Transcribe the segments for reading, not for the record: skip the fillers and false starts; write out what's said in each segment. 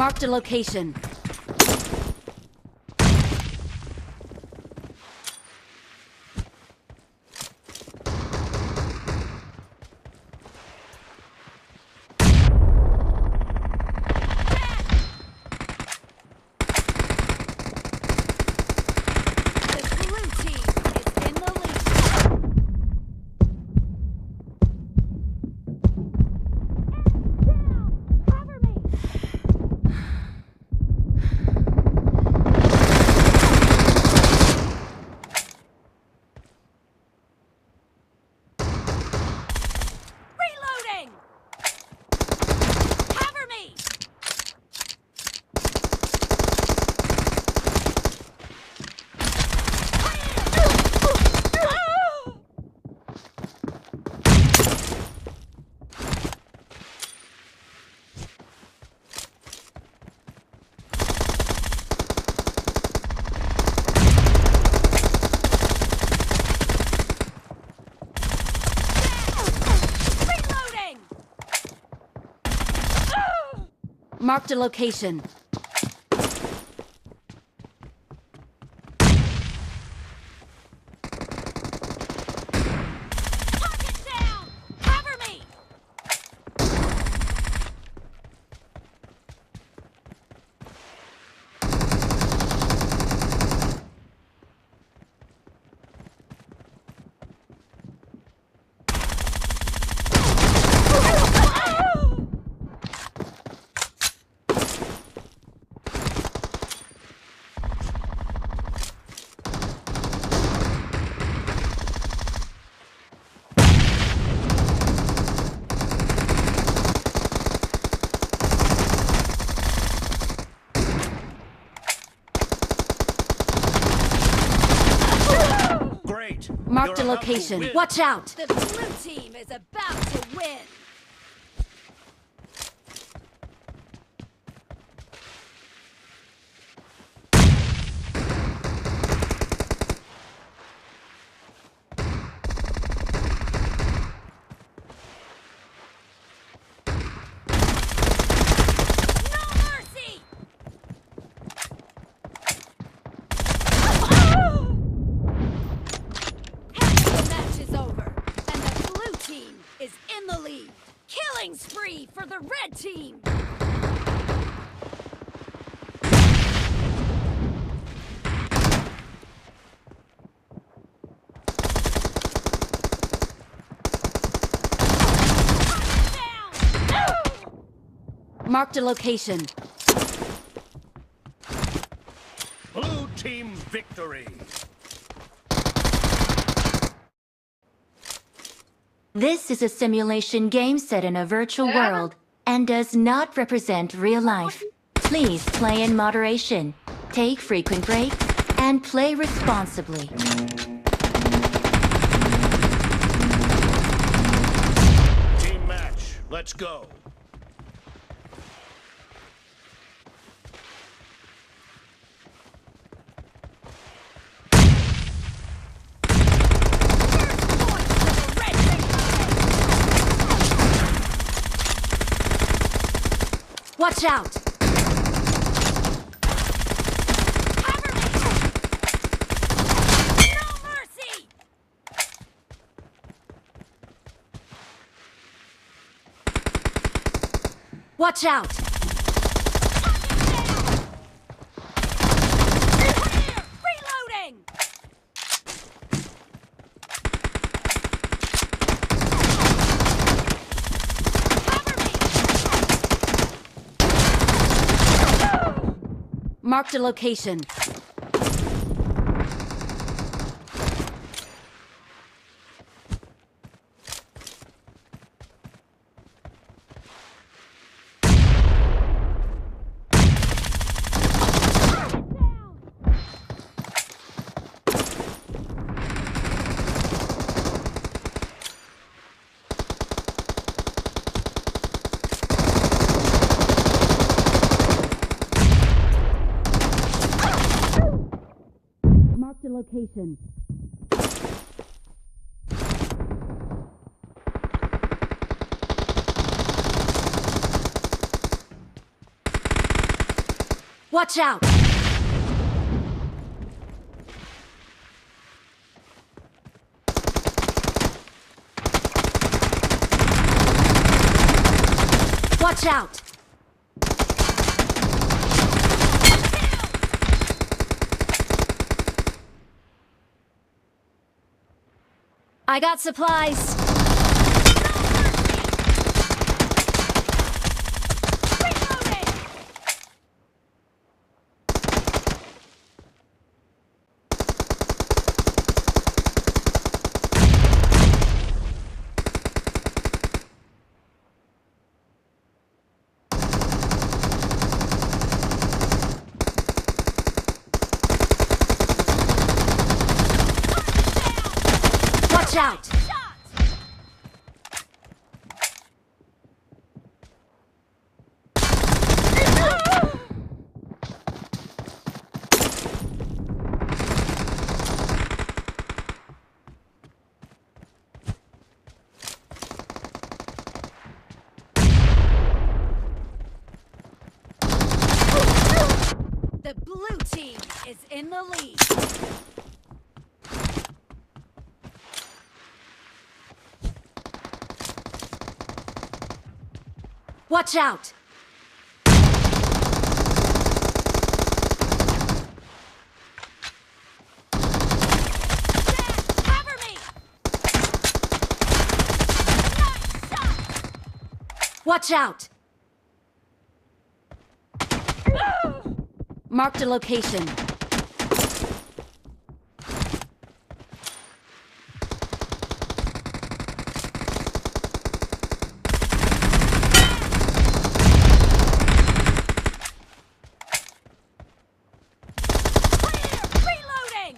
Marked a location. Marked a location. Target down! Cover me! Marked a location. Watch out! The blue team is about to win! Killing spree for the red team! Marked a location. Blue team victory! This is a simulation game set in a virtual world and does not represent real life. Please play in moderation, take frequent breaks, and play responsibly. Team match, let's go. Watch out! Cover me! No mercy! Watch out! Clear! Reloading! Marked a location. Marked a location. Watch out! Watch out! I got supplies. Reloading! Watch out! Shot! The blue team is in the lead. Watch out! Cover me! Nice shot! Watch out! Marked a location. Clear! Reloading!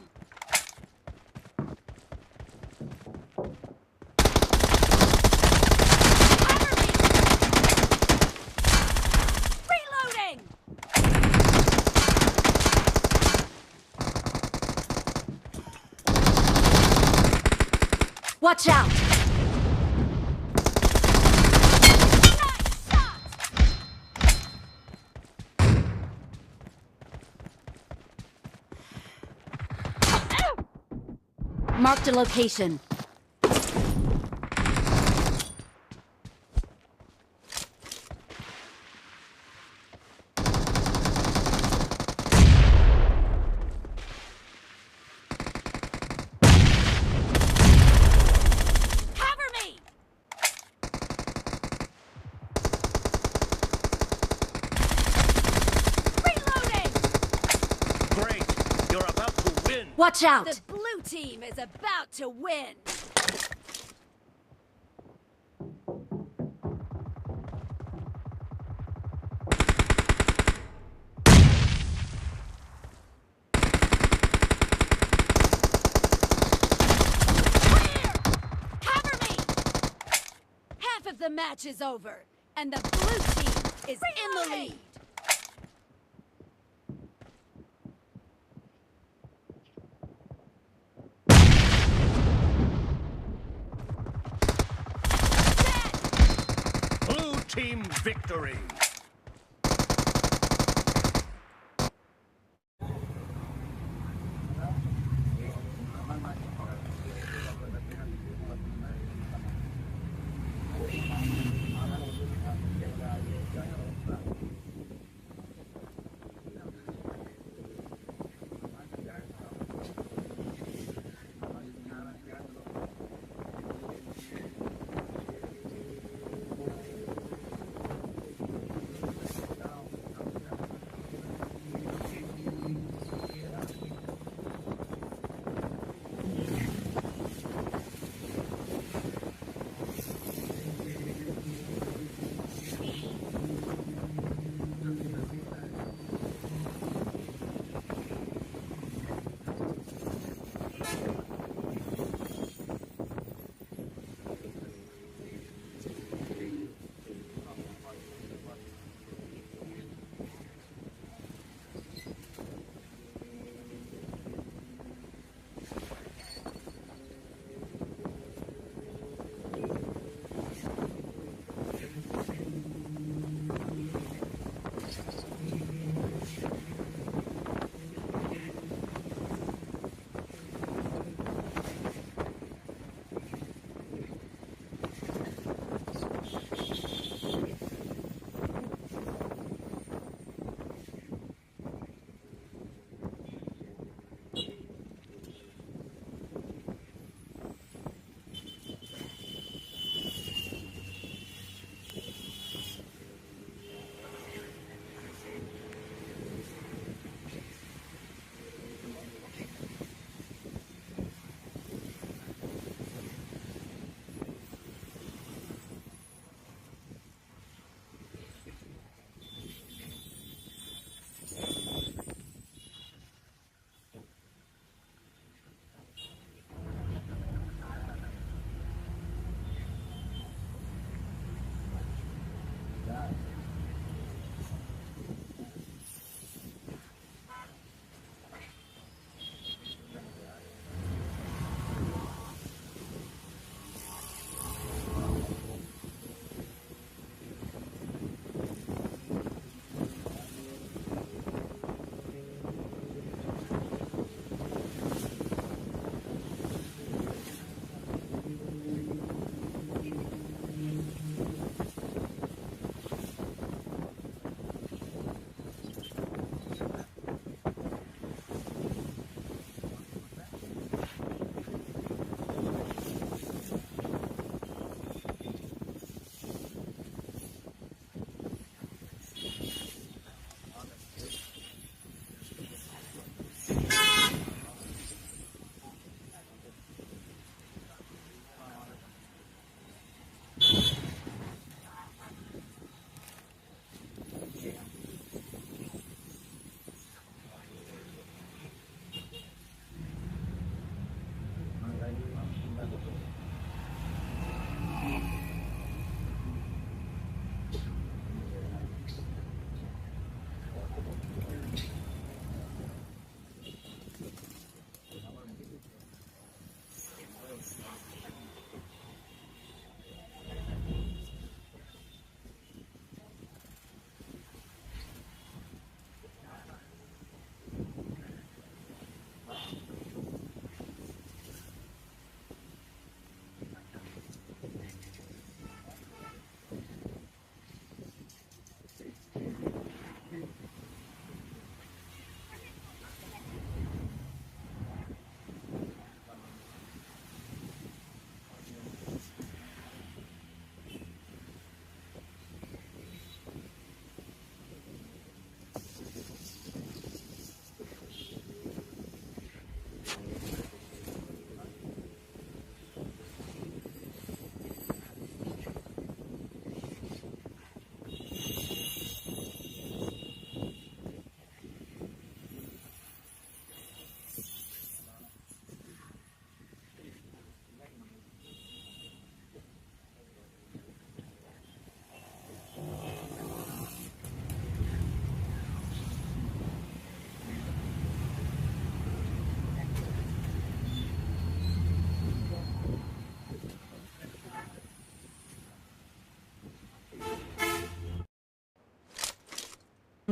Cover me! Reloading! Watch out! Nice shot! Marked a location. Cover me! Reloading! Great. You're about to win. Watch out! The blue team is about to win. Clear! Cover me! Half of the match is over, and the blue team is in the lead. Blue team victory.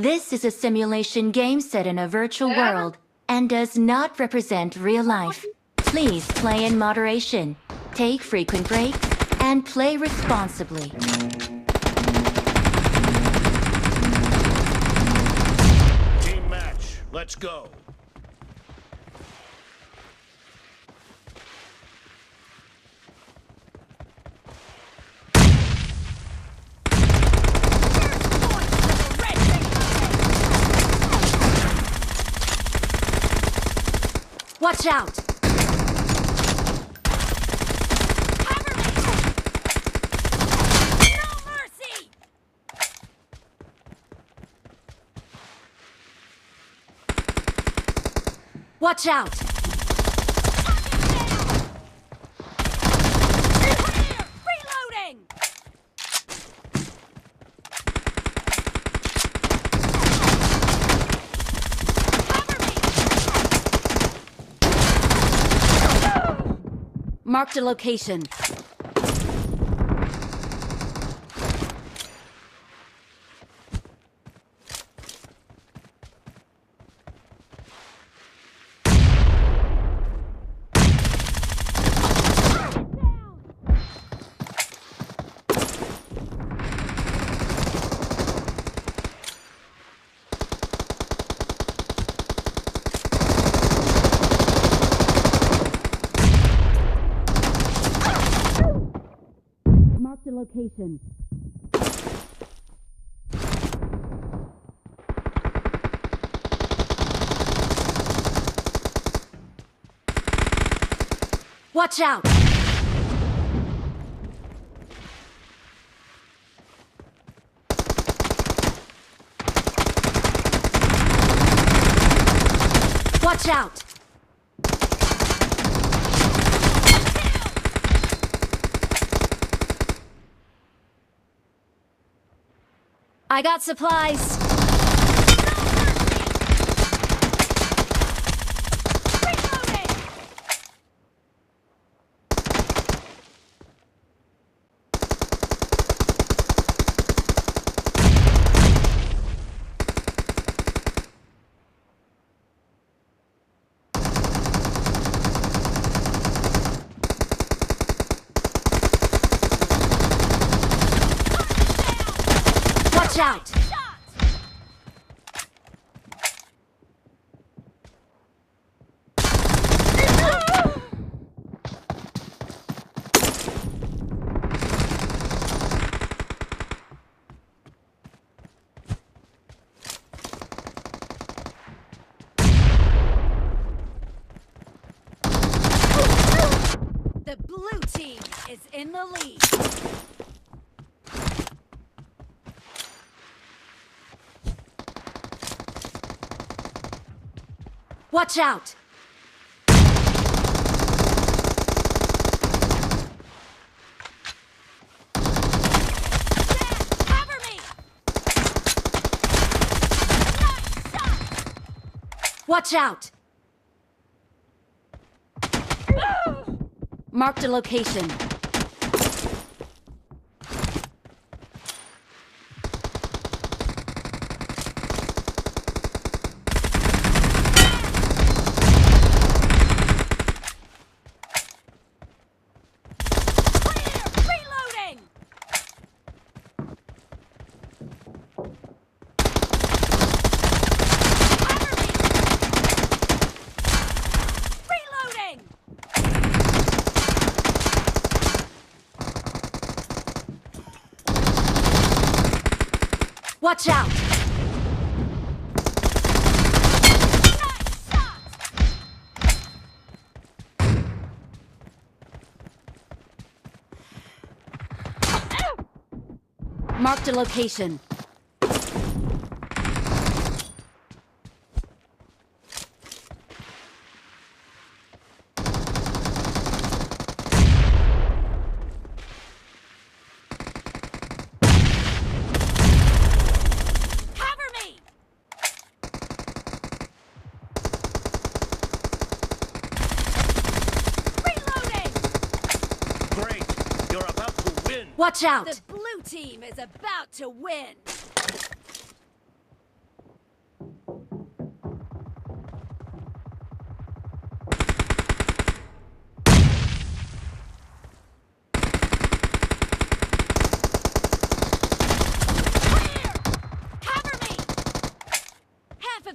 This is a simulation game set in a virtual world and does not represent real life. Please play in moderation, take frequent breaks, and play responsibly. Team match. Let's go. Watch out! Cover me! No mercy! Watch out! Clear! Reloading! Marked a location. Marked a location. Watch out! Watch out! I got supplies. Reloading! Watch out! Shot! The blue team is in the lead. Watch out! Cover me! Nice shot! Watch out! Marked a location. Clear! Reloading! Cover me! Reloading! Watch out! Nice shot! Marked a location. Cover me! Reloading! Great. You're about to win. Watch out! The blue team is about to win.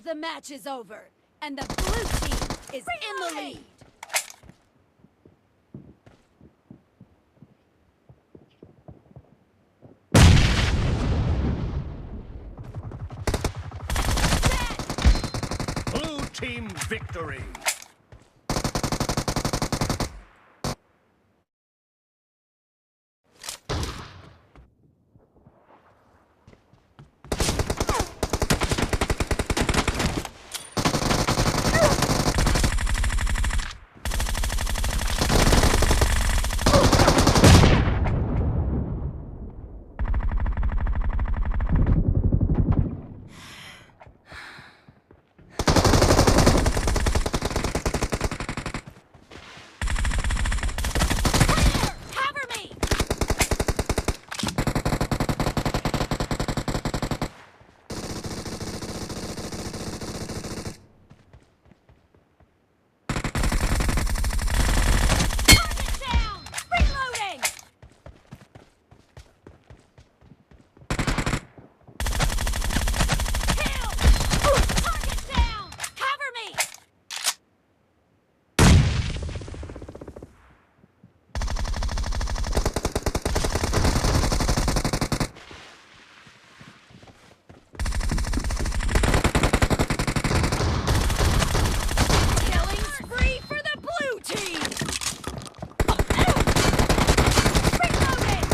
the match is over, and the blue team is in the lead. Blue team victory. Cover me! Target down! Reloading! Kill! Target down! Cover me! Killing spree for the blue team! Reloading!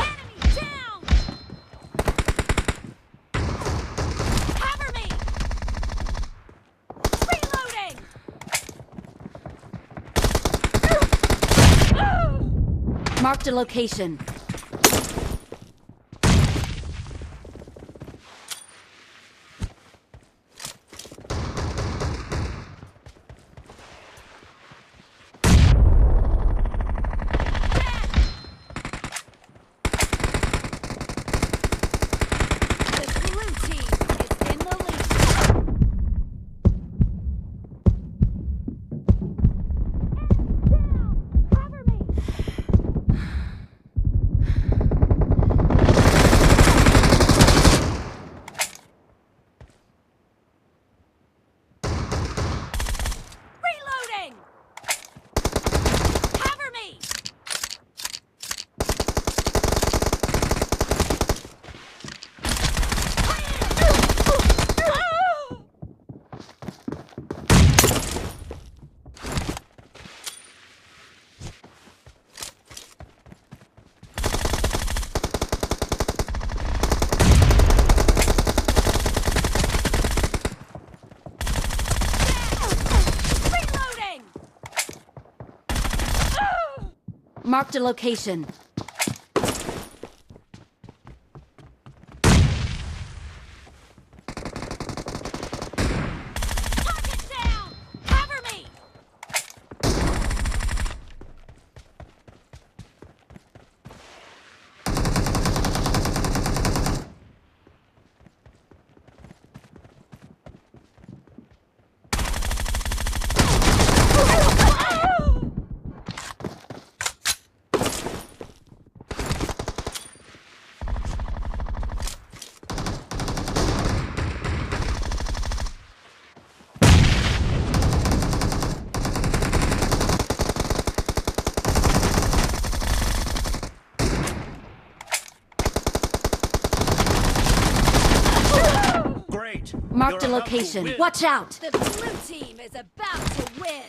Enemy down! Cover me! Reloading! Marked a location. The blue team is in the lead. Cover me! Reloading! Cover me! Reloading! Marked a location. Target down! Cover me! Great. Marked a You're about to location. win. Watch out! The blue team is about to win.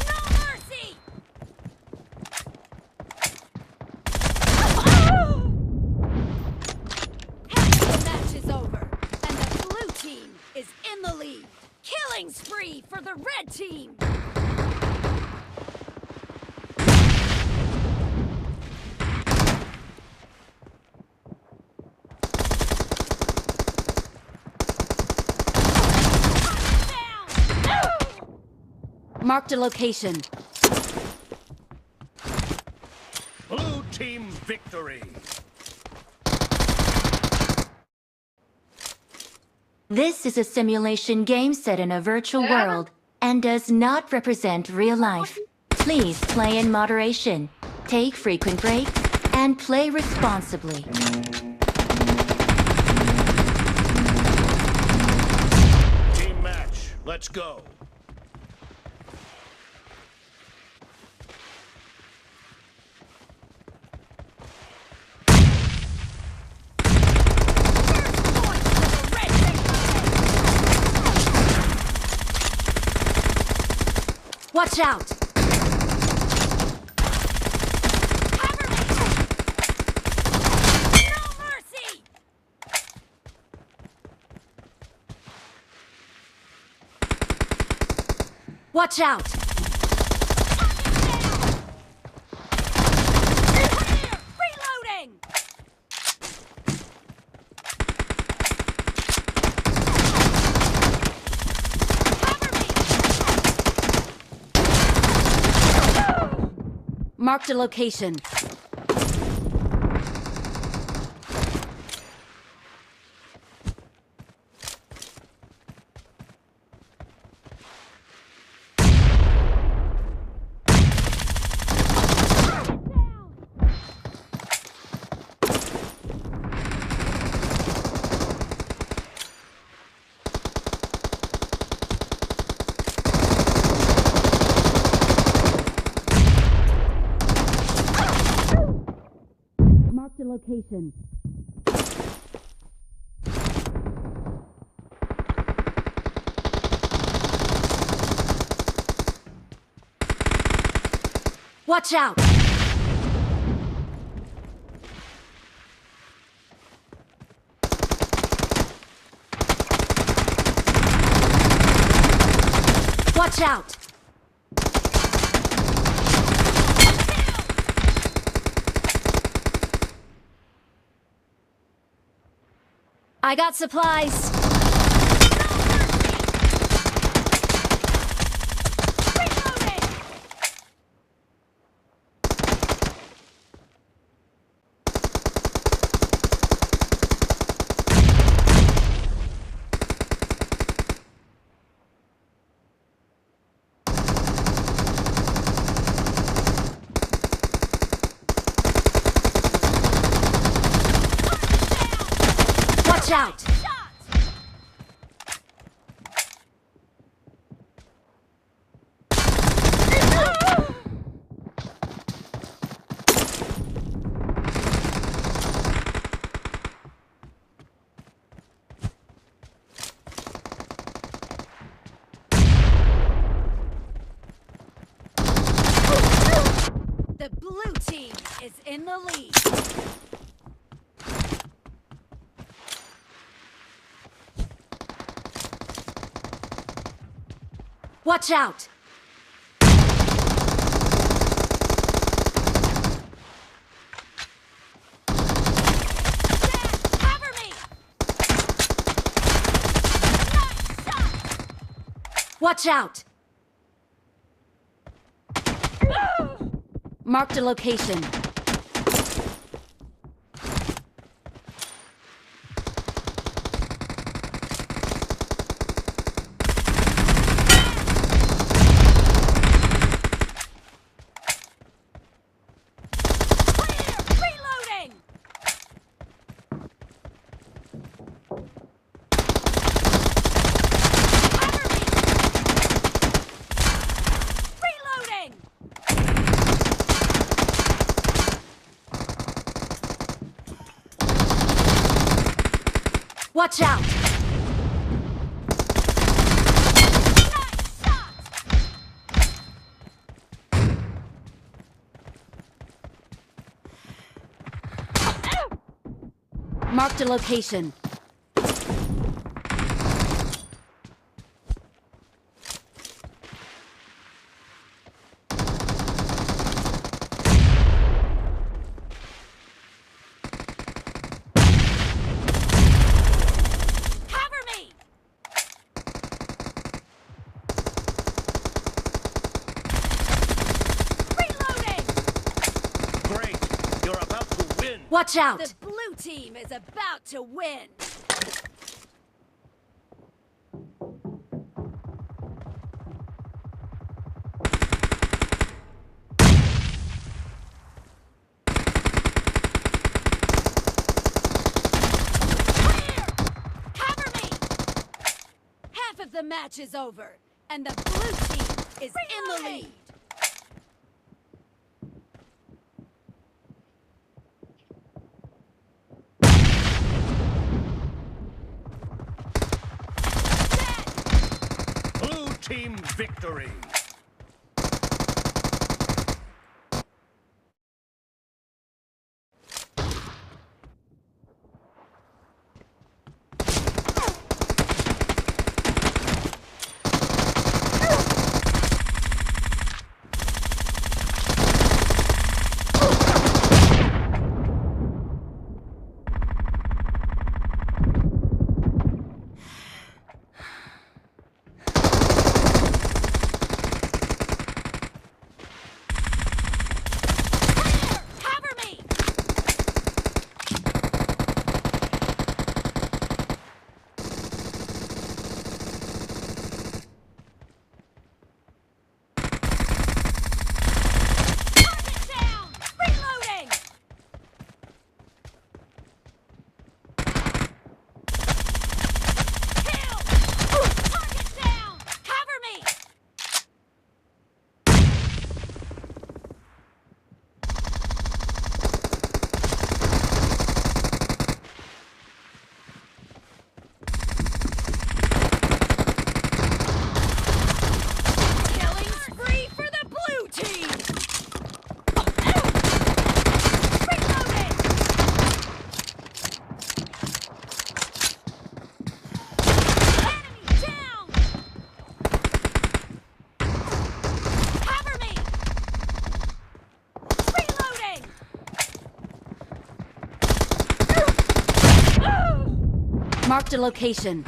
No mercy! Half the match is over, and the blue team is in the lead. Killing spree for the red team. Marked a location. Blue team victory. This is a simulation game set in a virtual world and does not represent real life. Please play in moderation, take frequent breaks, and play responsibly. Team match, let's go. Watch out! Cover me! No mercy! Watch out! Clear! Reloading! Cover me! Marked a location. Marked a location. Watch out! Watch out! I got supplies. Reloading! Watch out! Shots! The blue team is in the lead. Watch out! Cover me! Nice shot! Watch out! Marked a location. Clear! Reloading! Cover me! Reloading! Watch out! Nice shot! Marked a location. Cover me! Reloading! Great. You're Watch out! The blue team is about to win. The match is over, and the blue team is in the lead. Blue team victory. Marked a location.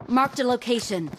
Marked a location.